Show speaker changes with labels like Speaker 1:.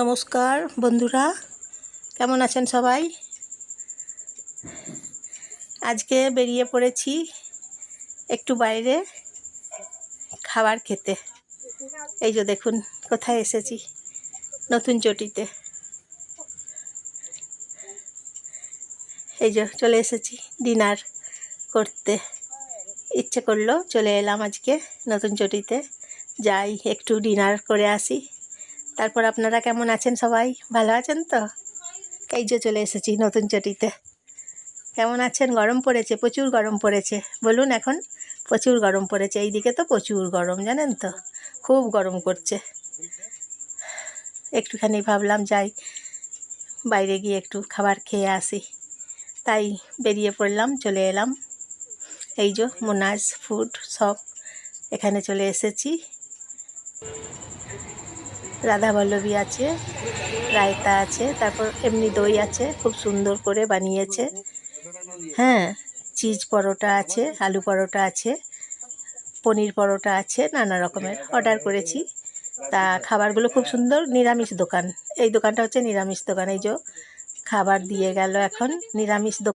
Speaker 1: নমস্কার বন্ধুরা, কেমন আছেন সবাই? আজকে বেরিয়ে পড়েছি একটু বাইরে খাবার খেতে। এই যে দেখুন কোথায় এসেছি, নতুন চটিতে। এই যে চলে এসেছি ডিনার করতে। ইচ্ছে করলো চলে এলাম আজকে নতুন চটিতে, যাই একটু ডিনার করে আসি। তারপর আপনারা কেমন আছেন? সবাই ভালো আছেন তো? এই যে চলে এসেছি নতুন চটিতে। কেমন আছেন? গরম পড়েছে, প্রচুর গরম পড়েছে। বলুন, এখন প্রচুর গরম পড়েছে। এইদিকে তো প্রচুর গরম, জানেন তো, খুব গরম করছে। একটুখানি ভাবলাম যাই বাইরে গিয়ে একটু খাবার খেয়ে আসি, তাই বেরিয়ে পড়লাম, চলে এলাম। এই যে মোনাজ ফুড শপ, এখানে চলে এসেছি। রাধাবল্লভী আছে, রায়তা আছে, তারপর এমনি দই আছে, খুব সুন্দর করে বানিয়েছে। হ্যাঁ, চিজ পরোটা আছে, আলু পরোটা আছে, পনির পরোটা আছে, নানা রকমের অর্ডার করেছি। তা খাবারগুলো খুব সুন্দর। নিরামিষ দোকান, এই দোকানটা হচ্ছে নিরামিষ দোকান। এই যে খাবার দিয়ে গেল, এখন নিরামিষ দোকান।